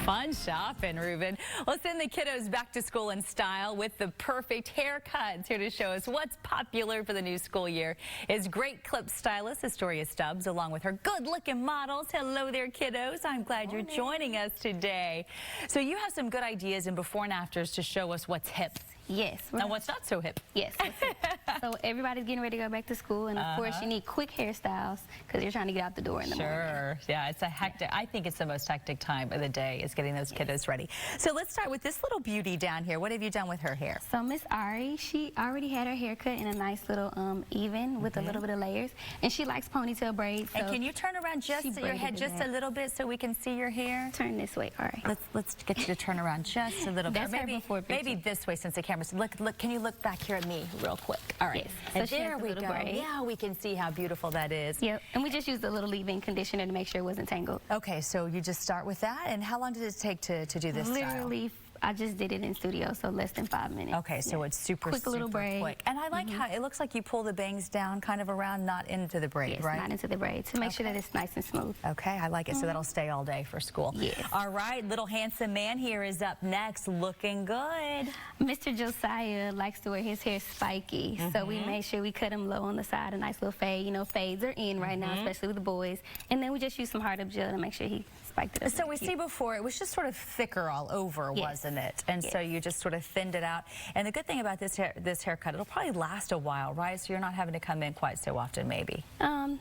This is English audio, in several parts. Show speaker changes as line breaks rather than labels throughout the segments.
Fun shopping, Ruben. Well, send the kiddos back to school in style with the perfect haircuts. Here to show us what's popular for the new school year is great clip stylist Astoria Stubbs, along with her good-looking models. Hello there, kiddos. I'm glad you're joining us today. So you have some good ideas and before and afters to show us what's hip.
Yes.
And what's not so hip.
Yes. So everybody's getting ready to go back to school, and of course you need quick hairstyles because you're trying to get out the door in the morning.
Sure. Yeah, it's a hectic. I think it's the most hectic time of the day is getting those kiddos ready. So let's start with this little beauty down here. What have you done with her hair?
So Miss Ari, she already had her hair cut in a nice little even with a little bit of layers, and she likes ponytail braids. So
and can you turn around just your head just a little bit so we can see your hair?
Turn this way, Ari.
Let's get you to turn around just a little bit.
That's
Maybe this way since the camera's look. Can you look back here at me real quick? All right.
Yes. So
there we go.
Braid.
Yeah, we can see how beautiful that is.
Yep. And we just used a little leave-in conditioner to make sure it wasn't tangled.
Okay, so you just start with that. And how long did it take to do this
Literally, I just did it in studio, so less than 5 minutes.
Okay, so it's super
little braid.
quick. And I like how it looks like you pull the bangs down kind of around, not into the braid,
yes,
right?
not into the braid, to make sure that it's nice and smooth.
Okay, I like it. So that'll stay all day for school.
Yes.
All right, little handsome man here is up next, looking good.
Mr. Josiah likes to wear his hair spiky, so we made sure we cut him low on the side, a nice little fade. You know, fades are in right now, especially with the boys. And then we just used some hard up gel to make sure he spiked it up.
So we see before, it was just sort of thicker all over, wasn't it? And so you just sort of thinned it out. And the good thing about this haircut, it'll probably last a while, right? So you're not having to come in quite so often, maybe.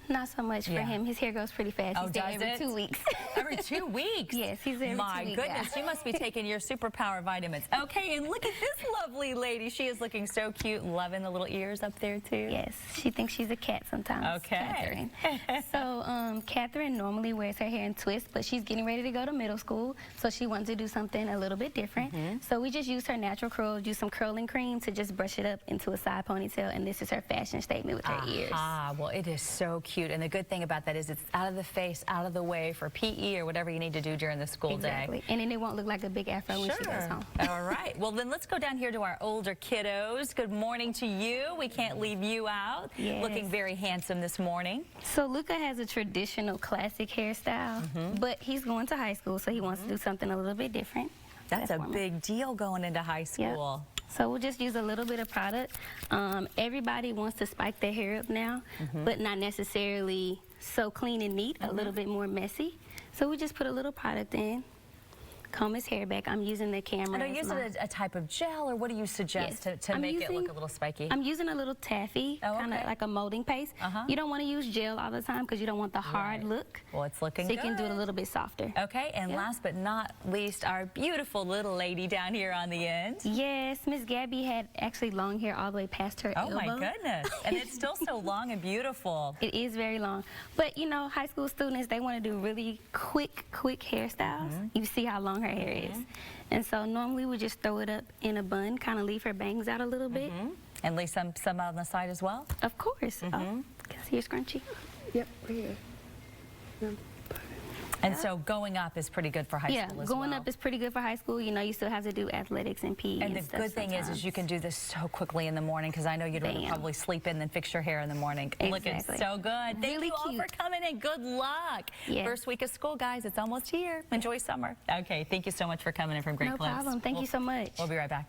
Not so much for him. His hair grows pretty fast. He's there every 2 weeks.
Every 2 weeks?
Yes, he's every 2 weeks.
My goodness, you must be taking your superpower vitamins. Okay, and look at this lovely lady. She is looking so cute, loving the little ears up there too.
Yes, she thinks she's a cat sometimes.
Okay.
Catherine. So Catherine normally wears her hair in twists, but she's getting ready to go to middle school, so she wants to do something a little bit different. So we just used her natural curls, use some curling cream to just brush it up into a side ponytail, and this is her fashion statement with her ears.
Well, it is so cute, and the good thing about that is it's out of the face, out of the way for PE or whatever you need to do during the school day.
And then it won't look like a big afro when she goes home.
All right. Well, then let's go down here to our older kiddos. Good morning to you. We can't leave you out.
Yes.
Looking very handsome this morning.
So Luca has a traditional classic hairstyle, but he's going to high school, so he wants to do something a little bit different.
That's a big deal going into high school.
Yep. So we'll just use a little bit of product. Everybody wants to spike their hair up now, but not necessarily so clean and neat, a little bit more messy. So we just put a little product in, comb his hair back. I'm using the camera.
And are you using a type of gel, or what do you suggest to make it look a little spiky?
I'm using a little taffy, kind of like a molding paste. You don't want to use gel all the time because you don't want the hard look.
Well, it's looking
good.
good.
So you can do it a little bit softer.
Okay, and last but not least, our beautiful little lady down here on the end.
Yes, Miss Gabby had actually long hair all the way past her elbow.
Oh my goodness, and it's still so long and beautiful.
It is very long. But you know, high school students, they want to do really quick hairstyles. You see how long her hair is. And so normally we just throw it up in a bun, kind of leave her bangs out a little bit.
And leave some out on the side as well?
Of course. Oh, can I see your scrunchie?
Yep, right here.
And so going up is pretty good for high school as well.
Yeah, going up is pretty good for high school. You know, you still have to do athletics and PE
and the good thing is you can do this so quickly in the morning, because I know you'd rather probably sleep in than fix your hair in the morning.
Exactly.
Looking so good. Thank you all for coming and good luck. First week of school, guys. It's almost here. Enjoy summer. Okay, thank you so much for coming in from Great Clips.
No problem. Thank you so much.
We'll be right back.